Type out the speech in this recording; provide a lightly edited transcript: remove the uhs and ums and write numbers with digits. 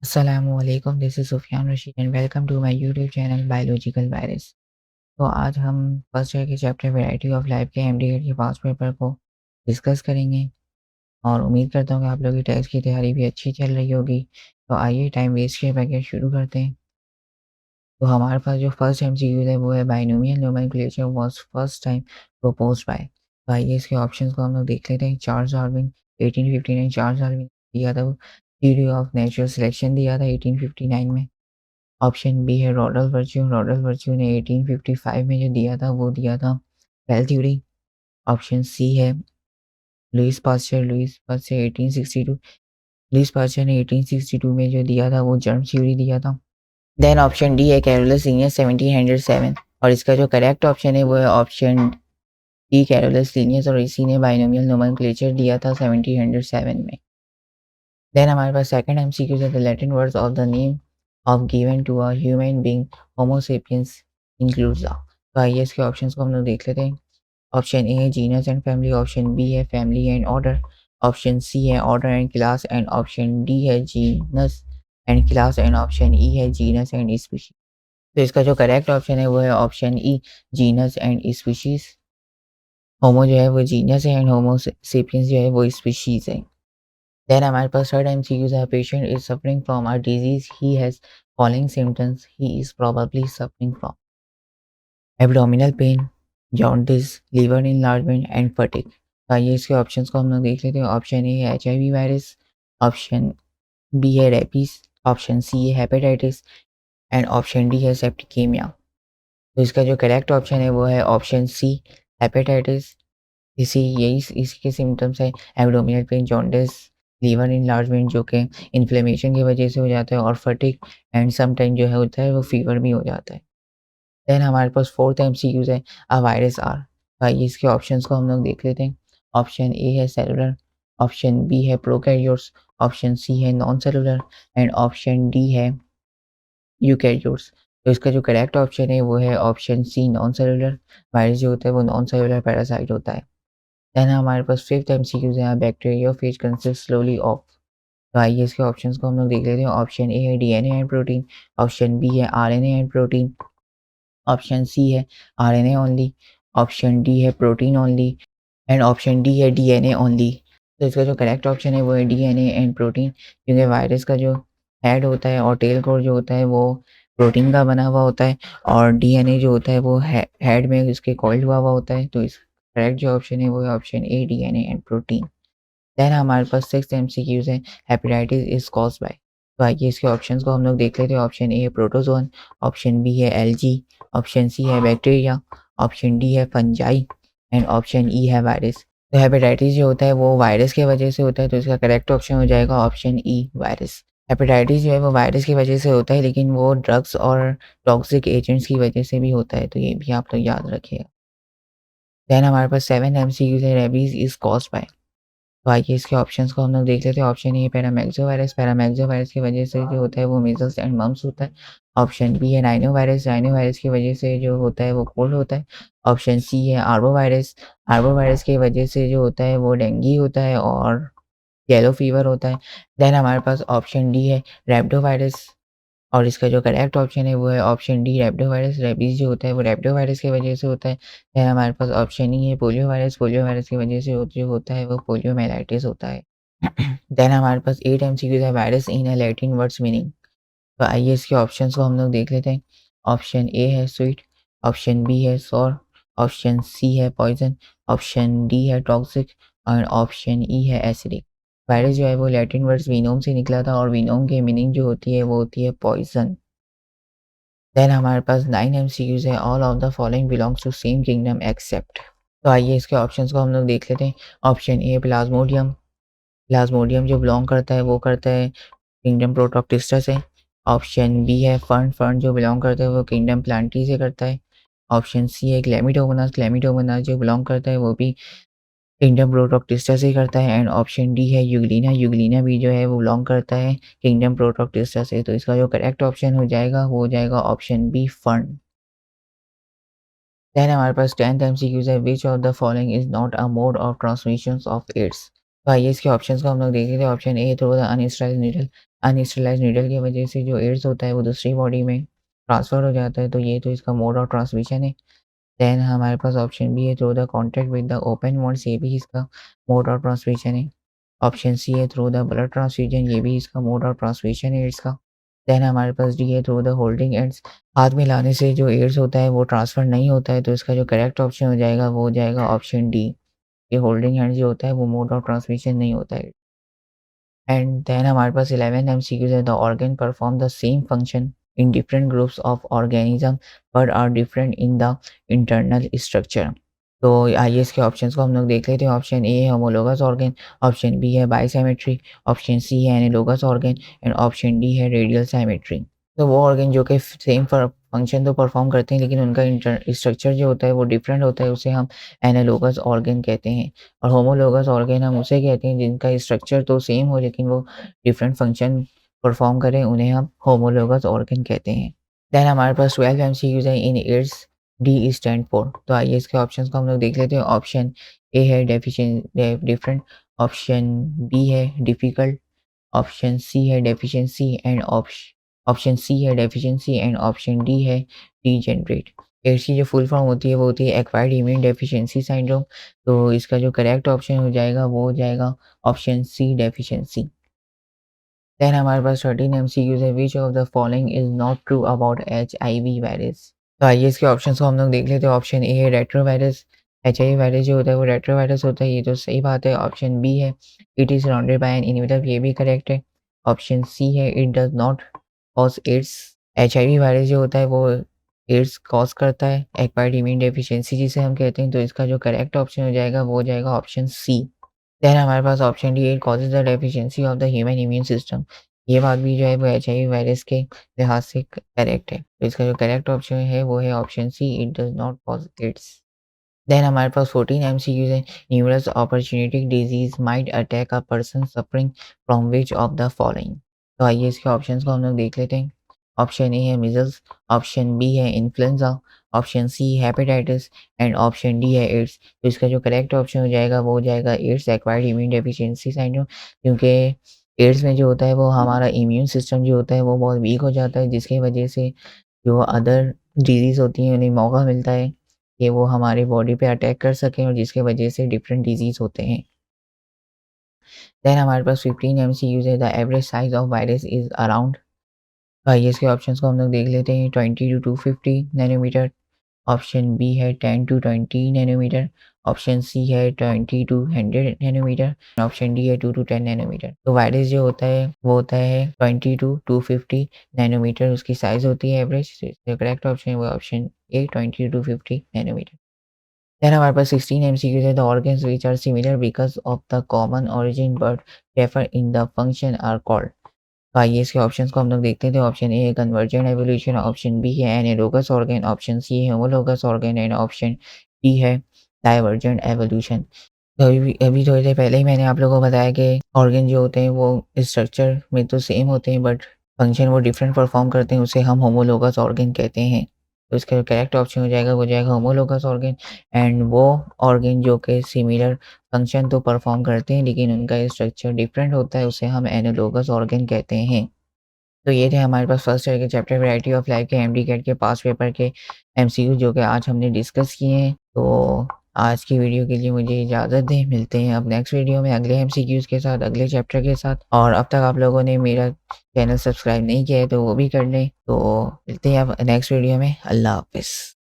अस्सलामुअलैकुम, this is Sufyan Rashid and welcome to my YouTube channel biological virus. तो आज हम फर्स्ट ईयर के चैप्टर वैरायटी ऑफ लाइफ के एमडीकेट के पास्ट पेपर को डिस्कस करेंगे और उम्मीद करता हूँ कि आप लोगों की टेस्ट की तैयारी भी अच्छी चल रही होगी। तो आइए टाइम वेस्ट किए बगैर शुरू करते हैं। तो हमारे पास जो फर्स्ट एमसीक्यू है वो है binomial nomenclature was first time proposed by. तो आइए इसके ऑप्शंस को हम लोग देख लेते हैं। चार्ल्स डार्विन 1859, चार्ल्स डार्विन दिया था वो थ्योरी ऑफ नेचुरल सिलेक्शन दिया था 1859 में। ऑप्शन बी है रॉडल्फ वर्च्यू, रॉडल्फ वर्च्यू ने 1855 में जो दिया था वो दिया था सेल थ्योरी। ऑप्शन सी है Lewis pasture, Lewis pasture 1862, Lewis pasture ने 1862 में जो दिया था वो जर्म थ्योरी दिया था। देन ऑप्शन डी है कैरोलस लीनियस 1707 और इसका जो करेक्ट ऑप्शन है वो है ऑप्शन डी कैरोलस लीनियस और इसी ने बाइनोमियल नोमेनक्लेचर दिया था 1707 में। देन हमारे पास सेकंड एमसीक्यू है the Latin words of the name of given to a human being Homo sapiens includes the. तो आइए इसके ऑप्शंस को हम लोग देख लेते हैं। ऑप्शन ए है genus and family, option B है family and order, option C है order and class and option D है genus and class and option E है जीनस एंड स्पीशीज। तो इसका जो करेक्ट ऑप्शन है वो है option E genus and species. Homo जो है वो जीनस है एंड होमो सेपियंस जो है वो स्पीशीज है। देन हमारे पास थर्ड एमसीक्यूज है patient is suffering from a disease he has following symptoms he is probably suffering from abdominal pain, jaundice, liver enlargement and fatigue. आइए इसके ऑप्शंस को हम लोग देख लेते हैं। ऑप्शन ए है एचआईवी वायरस, ऑप्शन बी है रेबीज, ऑप्शन सी है हेपेटाइटिस एंड ऑप्शन डी है सेप्टिकेमिया। तो इसका जो करेक्ट ऑप्शन है वो है ऑप्शन सी हेपेटाइटिस। इसी के सिम्टम्स है abdominal pain, jaundice, liver enlargement जो कि इन्फ्लेमेशन की वजह से हो जाता है और फटीग एंड सम टाइम जो है होता है वो फीवर भी हो जाता है। देन हमारे पास फोर्थ एमसीक्यूज है अ वायरस आर। आइए इसके ऑप्शंस को हम लोग देख लेते हैं। ऑप्शन ए है सेलुलर, ऑप्शन बी है प्रोकैरियोट्स, ऑप्शन सी है non cellular and option D है यूकैरियोट्स। तो इसका जो करेक्ट ऑप्शन है वो है option C non cellular. Virus जो होता है वो नॉन सेलुलर पैरासाइट होता है। देन हमारे पास फिफ्थ एमसीक्यूज है बैक्टीरियोफेज कंसिस्ट स्लोली ऑफ। तो आइए इसके ऑप्शंस को हम लोग देख लेते हैं। ऑप्शन ए है DNA and protein, option B है RNA and protein, option C है आरएनए ओनली, ऑप्शन डी है protein only and option D है डीएनए ओनली। तो इसका जो करेक्ट ऑप्शन है वो है डीएनए एंड प्रोटीन, क्योंकि वायरस का जो हेड होता है और टेल कोर जो होता है वो प्रोटीन का बना हुआ होता है और डीएनए जो होता है वो हेड में उसके कॉइल्ड हुआ होता है। तो इस करेक्ट जो ऑप्शन है वो है option A DNA and protein. Then हमारे पास सिक्स एमसीक्यूज है हेपेटाइटिस इज कॉज बाय। तो आइए इसके ऑप्शंस को हम लोग देख लेते हैं। ऑप्शन ए है प्रोटोजोन, ऑप्शन बी है एलजी, ऑप्शन सी है बैक्टीरिया, ऑप्शन डी है फंजाई एंड ऑप्शन ई है वायरस। तो हेपेटाइटिस जो होता है वो वायरस की वजह से होता है, तो इसका करेक्ट ऑप्शन हो जाएगा ऑप्शन ई वायरस। हेपेटाइटिस जो है वो वायरस की वजह से होता है, लेकिन वो ड्रग्स और टॉक्सिक एजेंट्स की वजह से भी होता है, तो ये भी आप लोग याद रखिएगा। देन हमारे पास सेवन एमसीक्यूज है रेबीज इज कॉज बाय। तो आइए इसके ऑप्शंस को हम लोग देख लेते हैं। ऑप्शन ए पैरामैक्सो वायरस, पैरामैक्सो वायरस की वजह से जो होता है वो मीजल्स एंड मम्स होता है। ऑप्शन बी है राइनो वायरस, राइनो वायरस की वजह से जो होता है वो कोल्ड होता है। ऑप्शन सी है आर्बो वायरस, आर्बो वायरस की वजह से जो होता है वो डेंगू होता है और येलो फीवर होता है। देन हमारे पास ऑप्शन डी है रैप्टो वायरस और इसका जो करेक्ट ऑप्शन है वो है ऑप्शन डी रैप्टो वायरस। रेबीज जो होता है वो रैप्टो वायरस की वजह से होता है। देन हमारे पास ऑप्शन ई है पोलियो वायरस, पोलियो वायरस की वजह से जो होता है वो पोलियो मेलाइटिस होता है। देन हमारे पास 8 एमसीक्यूज है virus in a Latin words meaning. तो आइए इसके ऑप्शंस को हम लोग देख लेते हैं। ऑप्शन ए है स्वीट, ऑप्शन बी है सॉर, ऑप्शन सी है पॉइजन, ऑप्शन डी है टॉक्सिक और ऑप्शन ई है एसिडिक। वायरस जो है वो लैटिन वर्ड्स वीनोम से निकला था और वीनोम की मीनिंग जो होती है वो होती है पॉइजन। देन हमारे पास 9 एमसीक्यूज है all of the following belongs to same kingdom except. तो आइए इसके ऑप्शंस को हम लोग देख लेते हैं। ऑप्शन ए प्लाज्मोडियम, प्लाज्मोडियम जो बिलोंग करता है वो करता है किंगडम प्रोटोक्टिस्टा से। ऑप्शन बी है फर्न, फर्न जो बिलोंग करता है वो किंगडम प्लांटी से करता है। ऑप्शन सी है क्लेमिडोमोनास, क्लेमिडोमोनास जो बिलोंग करता है वो भी किंगडम प्रोटोक्टिस्टा से करता है एंड ऑप्शन डी है यूग्लिना, यूग्लिना भी जो है वो बिलोंग करता है किंगडम प्रोटोक्टिस्टा से। तो इसका जो करेक्ट ऑप्शन हो जाएगा वो हो जाएगा ऑप्शन बी फर्न। देन हमारे पास 10th एमसीक्यूज है which of the following is not a mode of transmission of AIDS. तो आइए इसके ऑप्शंस को हम लोग देख लेते हैं। Option A through the unsterilised needle की वजह से जो एड्स होता है वो दूसरी बॉडी में ट्रांसफ़र हो जाता है, तो ये तो इसका मोड ऑफ ट्रांसमिशन है। देन हमारे पास ऑप्शन बी है through the contact with the open wounds, ये भी इसका मोड ऑफ ट्रांसमिशन है। ऑप्शन सी है थ्रू द ब्लड ट्रांसफ्यूजन, ये भी इसका मोड ऑफ ट्रांसमिशन है एड्स का। देन हमारे पास डी है थ्रू द होल्डिंग एंड्स, हाथ में लाने से जो एड्स होता है वो ट्रांसफ़र नहीं होता है, तो इसका जो करेक्ट ऑप्शन हो जाएगा वो हो जाएगा ऑप्शन डी। ये होल्डिंग हैंड जो होता है वो मोड ऑफ ट्रांसमिशन नहीं होता है। एंड देन हमारे पास 11 एमसीक्यूज है। The organ perform the same function in different groups of organism but are different in the internal structure. तो आइए इसके ऑप्शंस को हम लोग देख लेते हैं। ऑप्शन ए है होमोलोगस ऑर्गन, ऑप्शन बी है बाइसिमेट्री, ऑप्शन सी है analogous organ and option D है रेडियल सिमेट्री। तो वो ऑर्गन जो कि सेम फंक्शन तो परफॉर्म करते हैं लेकिन उनका स्ट्रक्चर जो होता है वो डिफरेंट होता है, उसे हम एनालोगस ऑर्गन कहते हैं। और होमोलोगस ऑर्गन हम उसे कहते हैं जिनका स्ट्रक्चर तो सेम हो लेकिन वो डिफरेंट फंक्शन परफॉर्म करें, उन्हें हम होमोलोगस ऑर्गन कहते हैं। देन हमारे पास 12 एमसीक्यूज है। In its D stand for, तो आइए इसके ऑप्शंस को हम लोग देख लेते हैं। ऑप्शन ए है डिफरेंट, ऑप्शन बी है डिफिकल्ट, ऑप्शन सी है डेफिशिएंसी एंड ऑप्शन सी है डेफिशिएंसी एंड ऑप्शन डी है डीजेनरेट। एड्स की जो फुल फॉर्म होती है वो होती है एक्वायर्ड इम्यून डेफिशिएंसी सिंड्रोम, तो इसका जो करेक्ट ऑप्शन हो जाएगा वो हो जाएगा ऑप्शन सी डेफिशिएंसी। देन हमारे पास 13 एमसीक्यूज है। Which of the following is not true about HIV virus, तो आइए इसके ऑप्शंस को हम लोग देख लेते हैं। ऑप्शन ए है रेट्रोवायरस, एचआईवी वायरस जो होता है वो रेट्रोवायरस होता है, ये तो सही बात है। ऑप्शन बी है it is surrounded by an inverter, ये भी करेक्ट है। ऑप्शन सी है it does not cause AIDS, HIV virus जो होता है वो एड्स कॉज करता है, एक्वायर्ड इम्यून डेफिशिएंसी जिसे हम कहते हैं, तो इसका जो करेक्ट ऑप्शन हो जाएगा वो हो जाएगा ऑप्शन सी। देन हमारे पास option D, it causes the deficiency of the human immune system, ये बात भी जो है वो एचआईवी वायरस के लिहाज से करेक्ट है, तो इसका जो करेक्ट ऑप्शन है वो है option C, it does not cause AIDS. Then हमारे पास 14 एमसीक्यूज है। Numerous opportunity disease might attack a person suffering from which of the following, तो आइए इसके ऑप्शंस को हम लोग देख लेते हैं। ऑप्शन ए है मिजल्स, ऑप्शन बी है influenza, option C hepatitis and option D है एड्स, तो इसका जो करेक्ट ऑप्शन हो जाएगा वो हो जाएगा ads acquired immune deficiency syndrome, क्योंकि एड्स में जो होता है वो हमारा इम्यून सिस्टम जो होता है वो बहुत वीक हो जाता है, जिसकी वजह से जो अदर डिजीज़ होती हैं उन्हें मौका मिलता है कि वो हमारी बॉडी पे अटैक कर सकें और जिसकी वजह से डिफरेंट डिजीज़ होते हैं। देन हमारे पास 15 एमसीक्यूज है। The average size of virus is around, आइए इसके ऑप्शंस को हम लोग देख लेते हैं। 20 टू 250 नैनोमीटर, ऑप्शन बी है 10 टू 20 नैनोमीटर, ऑप्शन सी है 20 टू 100 नैनोमीटर, ऑप्शन डी है 2 टू 10 नैनोमीटर। तो वायरस जो होता है वो होता है 20 टू 250 नैनोमीटर, उसकी साइज़ होती है एवरेज, तो करेक्ट ऑप्शन है वो option A 20 to 250 nanometre. Then हमारे पास 16 एमसीक्यूज है। The organs which are similar because of the common origin but differ in the function are called, तो आइए इसके ऑप्शंस को हम लोग देखते हैं। तो ऑप्शन ए है कन्वर्जेंट एवोल्यूशन, ऑप्शन बी है एनालोगस ऑर्गन, ऑप्शन सी है homologous organ and option D है डाइवर्जेंट एवोल्यूशन। तो अभी अभी थोड़ी देर पहले ही मैंने आप लोगों को बताया कि ऑर्गन जो होते हैं वो स्ट्रक्चर में तो सेम होते हैं बट फंक्शन वो डिफरेंट परफॉर्म करते हैं, उसे हम होमोलोगस ऑर्गन कहते हैं। तो इसका जो करेक्ट ऑप्शन हो जाएगा वो हो जाएगा होमोलोगस ऑर्गन, एंड वो ऑर्गन जो कि सिमिलर फंक्शन तो परफॉर्म करते हैं लेकिन उनका स्ट्रक्चर डिफरेंट होता है, उसे हम एनालोगस ऑर्गन कहते हैं। तो ये थे हमारे पास फर्स्ट ईयर के चैप्टर वैरायटी ऑफ लाइफ के एमडीकैट के पास पेपर के एमसीक्यू जो कि आज हमने डिस्कस किए हैं। तो आज की वीडियो के लिए मुझे इजाज़त दें, मिलते हैं अब नेक्स्ट वीडियो में अगले एमसीक्यूज़ के साथ, अगले चैप्टर के साथ। और अब तक आप लोगों ने मेरा चैनल सब्सक्राइब नहीं किया है तो वो भी कर लें। तो मिलते हैं अब नेक्स्ट वीडियो में। अल्लाह हाफ़िज़।